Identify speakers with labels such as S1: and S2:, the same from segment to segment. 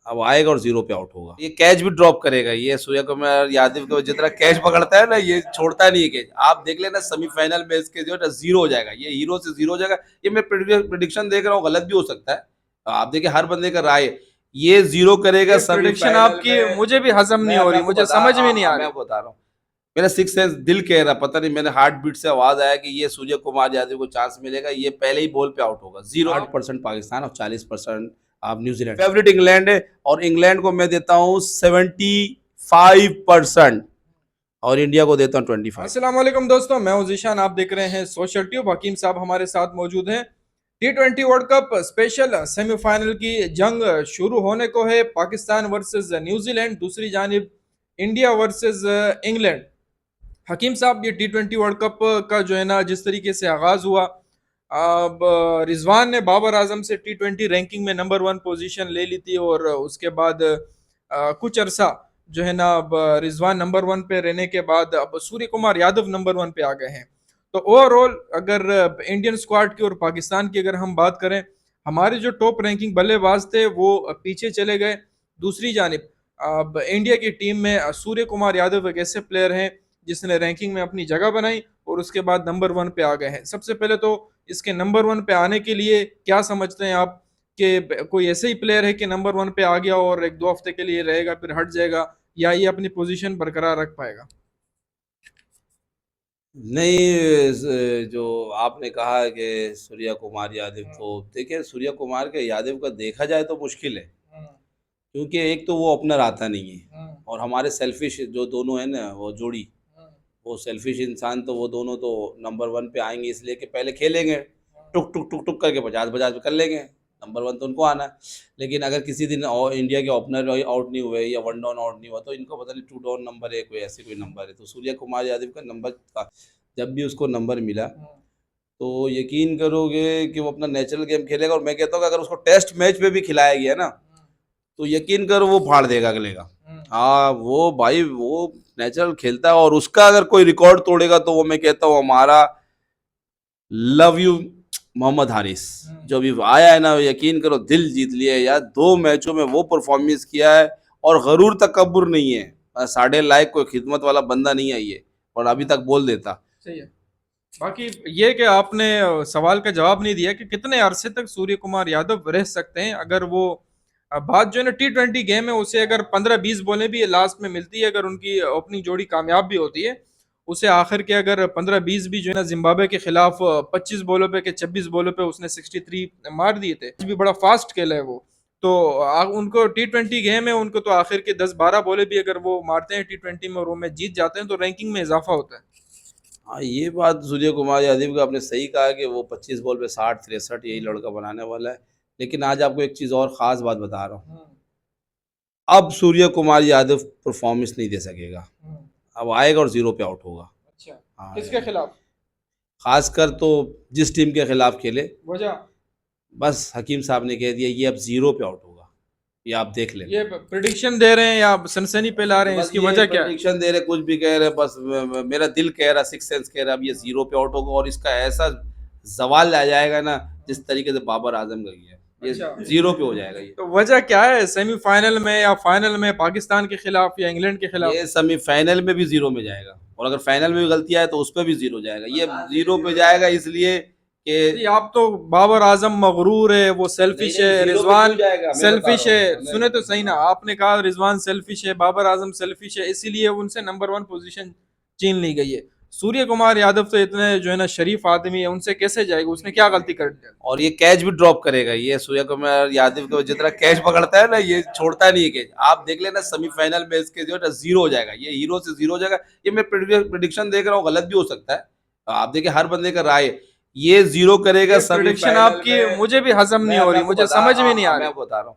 S1: अब आएगा और जीरो पे आउट होगा। ये कैच भी ड्रॉप करेगा, ये सूर्य कुमार यादव को जितना कैच पकड़ता है ना, ये छोड़ता नहीं है कैच। आप देख लेना सेमीफाइनल में इसके जो है ना जीरो हो जाएगा, ये हीरो से जीरो हो जाएगा। ये मैं प्रिडिक्शन देख रहा हूँ, गलत भी हो सकता है। आप देखिए हर बंदे का राय, ये जीरो करेगा
S2: ये प्रेडिक्शन
S1: सेमीफाइनल
S2: आपकी
S1: में।
S2: मुझे भी हजम नहीं हो
S1: मैं
S2: रही,
S1: आपको
S2: मुझे
S1: बता,
S2: समझ
S1: हाँ
S2: में नहीं
S1: हाँ
S2: आ
S1: मैं
S2: रही।
S1: आपको बता रहा हूँ। मेरा सिक्स सेंस दिल कह रहा, पता नहीं मैंने हार्ट बीट से आवाज आया कि ये सूर्य कुमार यादव को चांस मिलेगा, ये पहले ही बॉल पे आउट होगा। 8% पाकिस्तान और 40% आप न्यूजीलैंड। फेवरेट इंग्लैंड है, और इंग्लैंड को मैं देता हूँ 75% और इंडिया को देता हूँ 25।
S2: अस्सलाम वालेकुम दोस्तों, मैं हूं जीशान, आप देख रहे हैं सोशल ट्यूब। हकीम साहब हमारे साथ मौजूद हैं। T20 world cup special semifinal की जंग शुरू होने को है। पाकिस्तान वर्सेस न्यूजीलैंड, दूसरी जानिब इंडिया वर्सेस इंग्लैंड। हकीम साहब, ये T20 वर्ल्ड कप का जो है ना, जिस तरीके से आगाज हुआ, अब रिजवान ने बाबर आजम से T20 रैंकिंग में नंबर 1 पोजीशन ले ली थी, और उसके बाद कुछ अरसा जो है ना, अब रिजवान नंबर 1 पे रहने के बाद अब सूर्य कुमार यादव नंबर 1 पे आ गए हैं। तो ओवरऑल अगर इंडियन स्क्वाड की और पाकिस्तान की अगर हम बात करें, हमारे जो टॉप रैंकिंग बल्लेबाज थे वो पीछे चले गए। दूसरी जानिब अब इंडिया की टीम में सूर्य कुमार यादव एक ऐसे प्लेयर हैं जिसने रैंकिंग में अपनी जगह बनाई और उसके बाद नंबर 1 पे आ गए हैं। सबसे पहले तो इसके नंबर 1 पे आने के लिए क्या समझते हैं आप, कि कोई ऐसे ही प्लेयर है कि नंबर 1 पे आ गया और एक दो हफ्ते के लिए रहेगा फिर हट जाएगा, या ये अपनी पोजीशन बरकरार रख पाएगा?
S1: नहीं, जो आपने कहा कि सूर्य कुमार यादव, तो देखिए सूर्य कुमार के यादव का देखा जाए तो मुश्किल है, क्योंकि एक तो वो ओपनर आता नहीं है, और हमारे सेल्फिश जो दोनों है ना वो जोड़ी, वो सेल्फिश इंसान, तो वो दोनों तो नंबर 1 पे आएंगे इसलिए कि पहले खेलेंगे, टुक टुक टुक टुक करके 50-50 कर लेंगे। नंबर 1 तो उनको आना है। लेकिन अगर किसी दिन इंडिया के ओपनर आउट नहीं हुए या वन डाउन आउट नहीं हुआ, तो इनको पता नहीं टू डाउन नंबर है, कोई ऐसे कोई नंबर है। तो सूर्य कुमार यादव का नंबर था, जब भी उसको नंबर मिला, तो यकीन करोगे कि वो अपना नेचुरल गेम खेलेगा। और मैं कहता हूँ कि अगर उसको टेस्ट मैच में भी खिलाया गया ना, तो यकीन करो वो फाड़ देगा अगले का। हाँ वो भाई, वो नेचुरल खेलता है, और उसका अगर कोई रिकॉर्ड तोड़ेगा तो वो मैं कहता हूँ हमारा लव यू मोहम्मद हारिस जो भी आया है ना, यकीन करो दिल जीत लिया यार। 2 मैचों में वो परफॉर्मेंस किया है, और गरूर तकब्बुर नहीं है। साढ़े लायक कोई खिदमत वाला बंदा नहीं है ये, और अभी तक बोल देता।
S2: सही है। बाकी ये कि आपने सवाल का जवाब नहीं दिया कि कितने अरसे तक सूर्य कुमार यादव रह सकते हैं। अगर वो बात जो है ना, T20 गेम है, उसे अगर 15-20 बॉलें भी लास्ट में मिलती है, अगर उनकी ओपनिंग जोड़ी कामयाब भी होती है, उसे आखिर के अगर 15-20 भी जो है ना, जिम्बाब्वे के खिलाफ 25 बॉलों पे के 26 बॉलों पे उसने 63 मार दिए थे। भी बड़ा फास्ट खेला है वो। तो उनको T20 गेम है, उनको तो आखिर के 10-12 बॉलें भी अगर वो मारते हैं T20 में और वो मैच जीत जाते हैं, तो रैंकिंग में इजाफा होता है।
S1: हाँ ये बात सूर्य कुमार यादव का आपने सही कहा कि वो 25 बॉल पे 60-63 यही लड़का बनाने वाला है। लेकिन आज आपको एक चीज़ और ख़ास बात बता रहा हूँ, अब सूर्य कुमार यादव परफॉर्मेंस नहीं दे सकेगा। अब आएगा और जीरो पे आउट होगा।
S2: अच्छा,
S1: हाँ
S2: किसके खिलाफ?
S1: खासकर तो जिस टीम के खिलाफ खेले,
S2: वजह?
S1: बस हकीम साहब ने कह दिया ये अब जीरो पे आउट होगा, ये आप देख लेना।
S2: ये प्रिडिक्शन दे रहे हैं या सनसनी फैला रहे हैं,
S1: बस
S2: इसकी
S1: ये
S2: वजह क्या है?
S1: प्रेडिक्शन दे रहे, कुछ भी कह रहे, बस मेरा दिल कह रहा, सिक्स सेंस कह रहा अब ये जीरो पे आउट होगा, और इसका ऐसा जवाल आ जाएगा ना जिस तरीके से बाबर आजम गई है, ये
S2: अच्छा,
S1: जीरो पे हो जाएगा। ये
S2: तो वजह क्या है? सेमीफाइनल में या फाइनल में पाकिस्तान के खिलाफ या इंग्लैंड के खिलाफ?
S1: ये सेमीफाइनल में भी जीरो में जाएगा, और अगर फाइनल में भी गलती आए तो उस पर भी जीरो जाएगा। ये जीरो पे जाएगा इसलिए
S2: जी,
S1: कि
S2: आप तो बाबर आजम मगरूर है, वो
S1: नहीं
S2: सेल्फिश
S1: नहीं,
S2: है,
S1: जीरो पे क्यों
S2: रिजवान
S1: जाएगा मैं बता
S2: सेल्फिश
S1: रहा
S2: है।
S1: हूँ।
S2: सुने तो सही ना,
S1: हाँ,
S2: आपने कहा रिजवान सेल्फिश है, बाबर आजम सेल्फिश है, इसीलिए उनसे नंबर 1 पोजीशन छीन ली गई है। सूर्य कुमार यादव तो इतने जो है ना शरीफ आदमी है, उनसे कैसे जाएगा? उसने क्या गलती कर दी?
S1: और ये कैच भी ड्रॉप करेगा, ये सूर्य कुमार यादव को जितना कैच पकड़ता है ना, ये छोड़ता नहीं है कैच। आप देख लेना सेमीफाइनल में इसके जो है ना जीरो हो जाएगा, ये हीरो से जीरो हो जाएगा। ये मैं प्रिडिक्शन देख रहा हूँ, गलत भी हो सकता है। आप देखिए हर बंदे का राय, ये जीरो करेगा
S2: ये प्रेडिक्शन
S1: सेमीफाइनल
S2: आपकी
S1: में।
S2: मुझे भी हजम नहीं हो
S1: मैं
S2: रही,
S1: आपको
S2: मुझे
S1: बता,
S2: समझ
S1: हाँ
S2: में नहीं
S1: हाँ
S2: आ
S1: मैं
S2: रही।
S1: आपको बता रहा हूँ।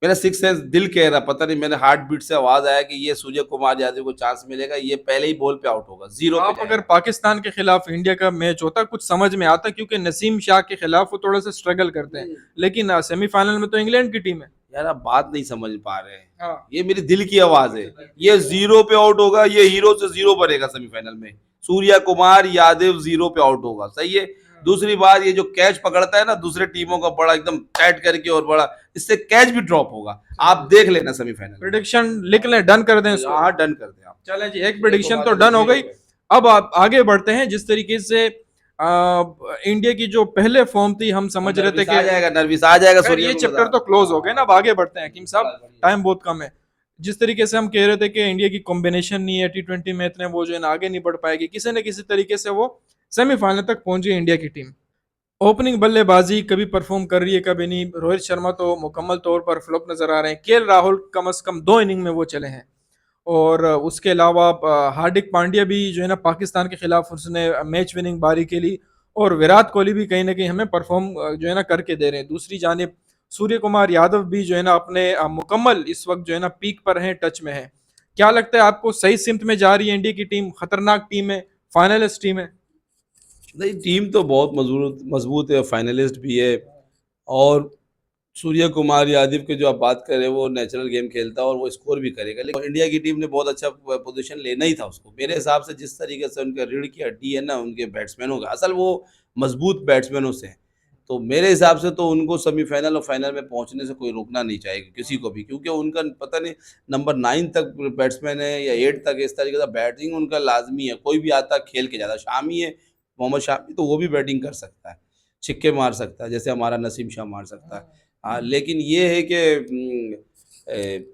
S1: मेरा सिक्स सेंस दिल कह रहा, पता नहीं मैंने हार्ट बीट से आवाज आया कि ये सूर्य कुमार यादव को चांस मिलेगा, ये पहले ही बॉल पे आउट होगा, जीरो पे
S2: आप अगर
S1: जाएगा।
S2: पाकिस्तान के खिलाफ इंडिया का मैच होता कुछ समझ में आता, क्योंकि नसीम शाह के खिलाफ वो थोड़ा सा स्ट्रगल करते हैं, लेकिन सेमीफाइनल में तो इंग्लैंड की टीम है।
S1: यार आप बात नहीं समझ पा रहे हैं,
S2: हाँ,
S1: ये मेरी दिल की आवाज है। ये जीरो पे आउट होगा, ये हीरो से जीरो बनेगा सेमीफाइनल में। सूर्या कुमार यादव जीरो पे आउट होगा, सही है। दूसरी बात, ये जो कैच पकड़ता है ना दूसरे टीमों का बड़ा एकदम टाइट करके और बड़ा, इससे कैच भी ड्रॉप होगा। आप देख लेना सेमीफाइनल।
S2: प्रिडिक्शन लिख लें, डन कर दें इसको।
S1: हाँ डन कर दें आप।
S2: चलें जी, एक प्रिडिक्शन तो डन हो गई। अब आप आगे बढ़ते हैं। जिस तरीके से इंडिया की जो पहले फॉर्म थी, हम समझ रहे थे कि
S1: नर्विस आ जाएगा
S2: खैर ये चैप्टर तो क्लोज हो गए ना। अब आगे बढ़ते हैं हकीम साहब, टाइम बहुत कम है। जिस तरीके से हम कह रहे थे कि इंडिया की कॉम्बिनेशन नहीं है T20 में, इतने वो जो है ना आगे नहीं बढ़ पाएगी, किसी न किसी तरीके से वो सेमीफाइनल तक पहुंची इंडिया की टीम। ओपनिंग बल्लेबाजी कभी परफॉर्म कर रही है कभी नहीं। रोहित शर्मा तो मुकम्मल तौर पर फ्लॉप नजर आ रहे हैं। केएल राहुल कम से कम 2 इनिंग में वो चले हैं। और उसके अलावा हार्दिक पांड्या भी जो है ना पाकिस्तान के खिलाफ उसने मैच विनिंग बारी के लिए, और विराट कोहली भी कहीं ना कहीं हमें परफॉर्म जो है ना करके दे रहे हैं। दूसरी जानिब सूर्य कुमार यादव भी जो है ना अपने मुकम्मल इस वक्त जो है ना पीक पर हैं, टच में है। क्या लगता है आपको, सही सिमत में जा रही है इंडिया की टीम? खतरनाक टीम है, फाइनलिस्ट टीम है?
S1: नहीं, टीम तो बहुत मजबूत है, फाइनलिस्ट भी है। और सूर्य कुमार यादव की जो आप बात कर रहे हैं वो नेचुरल गेम खेलता है और वो स्कोर भी करेगा, लेकिन इंडिया की टीम ने बहुत अच्छा पोजीशन लेना ही था उसको मेरे हिसाब से। जिस तरीके से उनका रीढ़ की हड्डी है ना उनके बैट्समैनों का, असल वो मजबूत बैट्समैनों से हैं। तो मेरे हिसाब से तो उनको सेमीफाइनल और फाइनल में पहुंचने से कोई रोकना नहीं चाहिए किसी को भी, क्योंकि उनका पता नहीं नंबर 9 तक बैट्समैन है या 8 तक, इस तरीके से बैटिंग उनका लाजमी है। कोई भी आता खेल के जाता, शामी है मोहम्मद शामी, तो वो भी बैटिंग कर सकता है, छिक्के मार सकता है जैसे हमारा नसीम शाह मार सकता है। हाँ, लेकिन ये है कि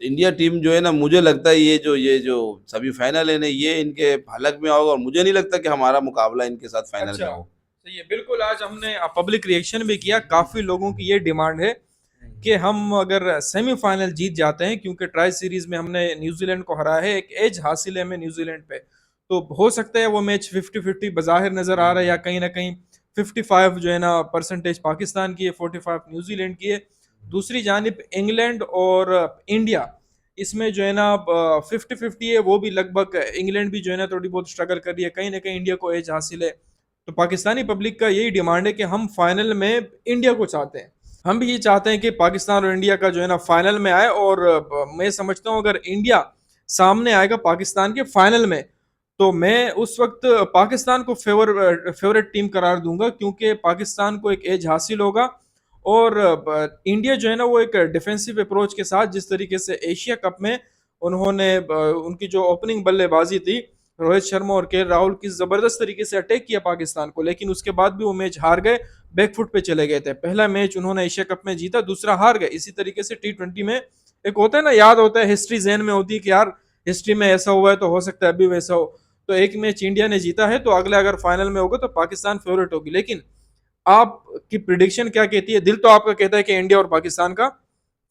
S1: इंडिया टीम जो है ना, मुझे लगता है ये जो सेमीफाइनल है ना, ये इनके हलक में होगा और मुझे नहीं लगता कि हमारा मुकाबला इनके साथ फाइनल
S2: अच्छा,
S1: में हो।
S2: सही है। बिल्कुल, आज हमने पब्लिक रिएक्शन भी किया। काफी लोगों की ये डिमांड है कि हम अगर सेमीफाइनल जीत जाते हैं, क्योंकि ट्राई सीरीज में हमने न्यूजीलैंड को हराया है, एक एज हासिल है हमें न्यूजीलैंड पे, तो हो सकता है वो मैच 50-50 बाहर नजर आ रहा है, या कहीं ना कहीं 55 जो है ना परसेंटेज पाकिस्तान की है, 45 न्यूजीलैंड की है। दूसरी जानिब इंग्लैंड और इंडिया, इसमें जो है ना 50-50 है। वो भी लगभग इंग्लैंड भी जो है ना थोड़ी बहुत स्ट्रगल कर रही है, कहीं ना कहीं इंडिया को एज हासिल है। तो पाकिस्तानी पब्लिक का यही डिमांड है कि हम फाइनल में इंडिया को चाहते हैं। हम भी ये चाहते हैं कि पाकिस्तान और इंडिया का जो है ना फाइनल में आए। और मैं समझता हूँ अगर इंडिया सामने आएगा पाकिस्तान के फाइनल में, तो मैं उस वक्त पाकिस्तान को फेवरेट टीम करार दूंगा, क्योंकि पाकिस्तान को एक एज हासिल होगा। और इंडिया जो है ना वो एक डिफेंसिव अप्रोच के साथ, जिस तरीके से एशिया कप में उन्होंने उनकी जो ओपनिंग बल्लेबाजी थी, रोहित शर्मा और केएल राहुल की जबरदस्त तरीके से अटैक किया पाकिस्तान को, लेकिन उसके बाद भी वो मैच हार गए, बैकफुट पे चले गए थे। पहला मैच उन्होंने एशिया कप में जीता, दूसरा हार गए। इसी तरीके से T20 में एक होता है ना, याद होता है, हिस्ट्री जहन में होती है कि यार हिस्ट्री में ऐसा हुआ है तो हो सकता है अभी वैसा हो। तो एक मैच इंडिया ने जीता है, तो अगला अगर फाइनल में होगा तो पाकिस्तान फेवरेट होगी। लेकिन आपकी प्रिडिक्शन क्या कहती है? दिल तो आपका कहता है कि इंडिया और पाकिस्तान का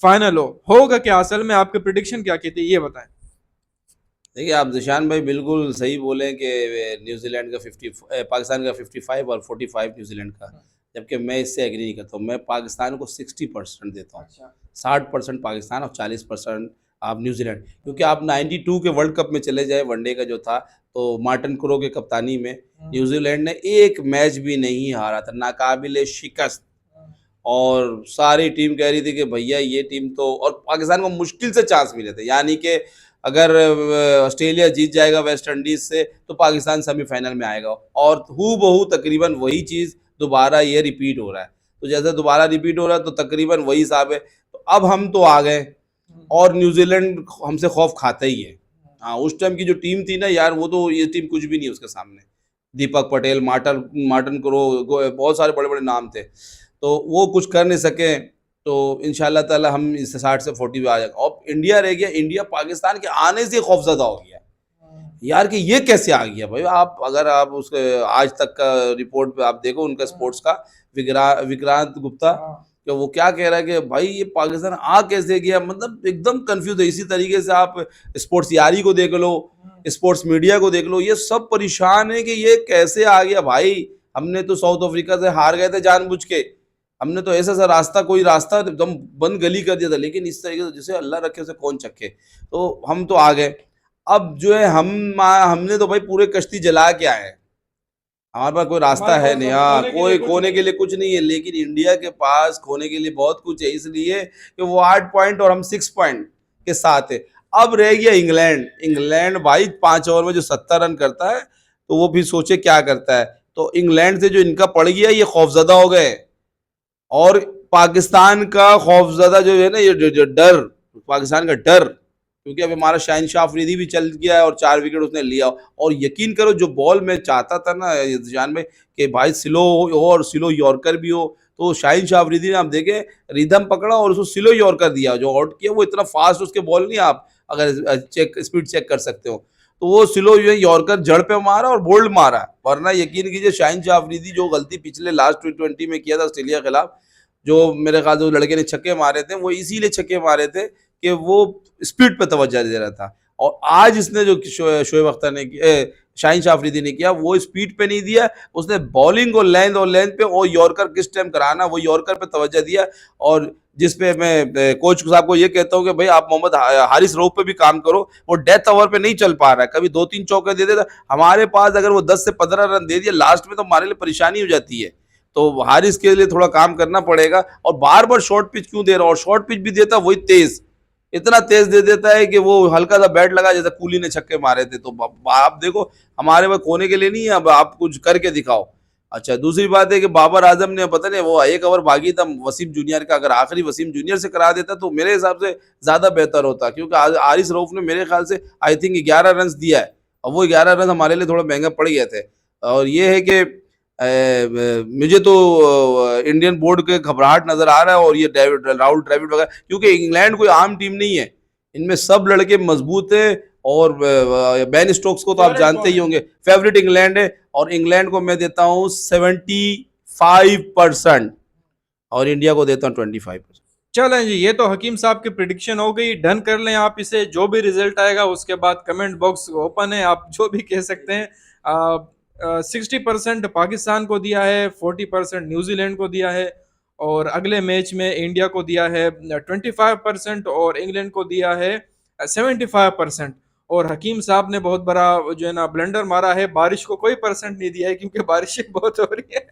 S2: फाइनल होगा क्या? असल में आपकी प्रिडिक्शन क्या कहती है, ये बताएं।
S1: देखिए, आप जिशान भाई बिल्कुल सही बोले कि न्यूजीलैंड का 50, पाकिस्तान का 55 और 45 न्यूजीलैंड का, जबकि मैं इससे एग्री नहीं करता हूँ। मैं पाकिस्तान को 60% देता हूँ।
S2: अच्छा,
S1: 60% पाकिस्तान और 40% आप न्यूजीलैंड, क्योंकि आप 92 के वर्ल्ड कप में चले जाए, वनडे का जो था, तो मार्टिन क्रो के कप्तानी में न्यूजीलैंड ने एक मैच भी नहीं हारा था, नाकाबिले शिकस्त। और सारी टीम कह रही थी कि भैया ये टीम तो, और पाकिस्तान को मुश्किल से चांस मिले थे, यानी कि अगर ऑस्ट्रेलिया जीत जाएगा वेस्ट इंडीज से तो पाकिस्तान सेमीफाइनल में आएगा, और हूबहू तकरीबन वही चीज़ दोबारा ये रिपीट हो रहा है। तो जैसे दोबारा रिपीट हो रहा है तो तकरीबन वही हिसाब है। तो अब हम तो आ गए और न्यूजीलैंड हमसे खौफ खाता ही है। हाँ, उस टाइम की जो टीम थी ना यार, वो तो ये टीम कुछ भी नहीं है उसके सामने। दीपक पटेल, मार्टिन क्रो, बहुत सारे बड़े बड़े नाम थे, तो वो कुछ कर नहीं सके। तो इंशाल्लाह ताला हम इस 60 से 40 पे आ जाएंगे। और इंडिया रह गया, इंडिया पाकिस्तान के आने से खौफजदा हो गया यार कि ये कैसे आ गया भाई। आप अगर आप उसके आज तक का रिपोर्ट पे आप देखो उनका स्पोर्ट्स का, विक्रांत गुप्ता, कि वो क्या कह रहा है कि भाई ये पाकिस्तान आ कैसे गया, मतलब एकदम कंफ्यूज है। इसी तरीके से आप स्पोर्ट्स यारी को देख लो, स्पोर्ट्स मीडिया को देख लो, ये सब परेशान है कि ये कैसे आ गया भाई। हमने तो साउथ अफ्रीका से हार गए थे जानबूझ के, हमने तो ऐसा सा रास्ता, कोई रास्ता एकदम बंद गली कर दिया था, लेकिन इस तरीके से जिसे अल्लाह रखे उसे कौन चखे। तो हम तो आ गए। अब जो है हमने तो भाई पूरे कश्ती जला के आए हैं, हमारे पास कोई रास्ता है नहीं। हाँ, कोई खोने के लिए कुछ नहीं है, लेकिन इंडिया के पास खोने के लिए बहुत कुछ है, इसलिए कि वो 8 पॉइंट और हम 6 पॉइंट के साथ है। अब रह गया इंग्लैंड। इंग्लैंड भाई 5 ओवर में जो 70 रन करता है, तो वो भी सोचे क्या करता है। तो इंग्लैंड से जो इनका पड़ गया ये खौफजदा हो गए, और पाकिस्तान का खौफजदा जो है ना, ये जो डर, पाकिस्तान का डर, क्योंकि अब हमारा शाहिनशाह अफरीदी भी चल गया है और 4 विकेट उसने लिया। और यकीन करो जो बॉल मैं चाहता था ना जान में कि भाई स्लो हो और स्लो यॉर्कर भी हो, तो शाहिनशाह अफरीदी ने आप देखें रिदम पकड़ा और उसको स्लो यॉर्कर दिया, जो आउट किया वो इतना फास्ट उसके बॉल नहीं, आप अगर स्पीड चेक कर सकते हो, तो वो स्लो यॉर्कर जड़ पे मारा और बोल्ड मारा। वरना यकीन कीजिए शाहिनशाह अफरीदी जो गलती पिछले लास्ट T20 में किया था ऑस्ट्रेलिया के खिलाफ, जो मेरे ख्याल से उस लड़के ने छक्के मारे थे, वो इसीलिए छक्के मारे थे कि वो स्पीड पे तवज्जो दे रहा था। और आज इसने जो शोएब अख्तर ने शाहिनशाह अफरीदी ने किया, वो स्पीड पे नहीं दिया, उसने बॉलिंग और लेंथ पे और यॉर्कर किस टाइम कराना वो यॉर्कर पे तवज्जो दिया। और जिस पे मैं कोच साहब को ये कहता हूँ कि भाई आप मोहम्मद हारिस रऊफ पे भी काम करो, वो डेथ ओवर पे नहीं चल पा रहा है, कभी 2-3 चौके दे देता हमारे पास, अगर वो 10 से 15 रन दे दिए लास्ट में तो हमारे लिए परेशानी हो जाती है। तो हारिस के लिए थोड़ा काम करना पड़ेगा। और बार बार शॉर्ट पिच क्यों दे रहा है, और शॉर्ट पिच भी देता वही तेज, इतना तेज दे देता है कि वो हल्का सा बैट लगा जैसे कूली ने छक्के मारे थे। तो आप देखो हमारे पास खोने के लिए नहीं है, अब आप कुछ करके दिखाओ। अच्छा दूसरी बात है कि बाबर आजम ने पता नहीं वो 1 ओवर भागी था वसीम जूनियर का, अगर आखिरी वसीम जूनियर से करा देता तो मेरे हिसाब से ज्यादा बेहतर होता, क्योंकि हारिस रऊफ ने मेरे ख्याल से आई थिंक 11 रन दिया है, और वो 11 रन हमारे लिए थोड़ा महंगा पड़ गए थे। और ये है कि मुझे तो इंडियन बोर्ड के घबराहट नजर आ रहा है, और ये राहुल द्रविड़ वगैरह, क्योंकि इंग्लैंड कोई आम टीम नहीं है, इनमें सब लड़के मजबूत है। और बेन स्टोक्स को तो आप जानते ही होंगे, फेवरेट इंग्लैंड है, और इंग्लैंड को मैं देता हूँ 75% और इंडिया को देता हूँ 25%।
S2: चलें जी, ये तो हकीम साहब की प्रिडिक्शन हो गई, डन कर लें आप इसे, जो भी रिजल्ट आएगा उसके बाद कमेंट बॉक्स ओपन है, आप जो भी कह सकते हैं। 60% पाकिस्तान को दिया है, 40% न्यूजीलैंड को दिया है, और अगले मैच में इंडिया को दिया है 25% और इंग्लैंड को दिया है 75%। और हकीम साहब ने बहुत बड़ा जो है ना ब्लंडर मारा है, बारिश को कोई परसेंट नहीं दिया है क्योंकि बारिश बहुत हो रही है।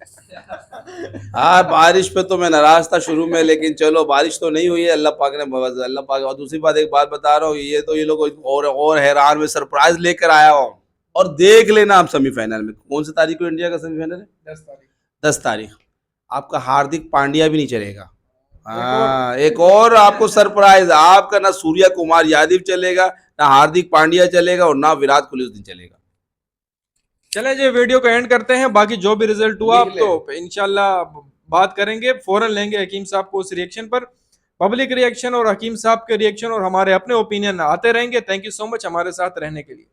S1: हाँ बारिश पे तो मैं नाराज था शुरू में, लेकिन चलो बारिश तो नहीं हुई है, अल्लाह पाक ने, अल्लाह पाक। और दूसरी बात एक बात बता रहा हूँ, ये तो ये लोग और हैरान में सरप्राइज लेकर आया हूँ। और देख लेना आप सेमीफाइनल में कौन सी तारीख को इंडिया का सेमीफाइनल है, 10 तारीख। आपका हार्दिक पांड्या भी नहीं चलेगा। हाँ एक और आपको सरप्राइज, आपका ना सूर्या कुमार यादव चलेगा, ना हार्दिक पांड्या चलेगा, और ना विराट कोहली उस दिन चलेगा।
S2: चले जी वीडियो को एंड करते हैं, बाकी जो भी रिजल्ट हुआ आप तो इंशाल्लाह बात करेंगे, फौरन लेंगे हकीम साहब को उस रिएक्शन पर। पब्लिक रिएक्शन और हकीम साहब के रिएक्शन और हमारे अपने ओपिनियन आते रहेंगे। थैंक यू सो मच हमारे साथ रहने के लिए।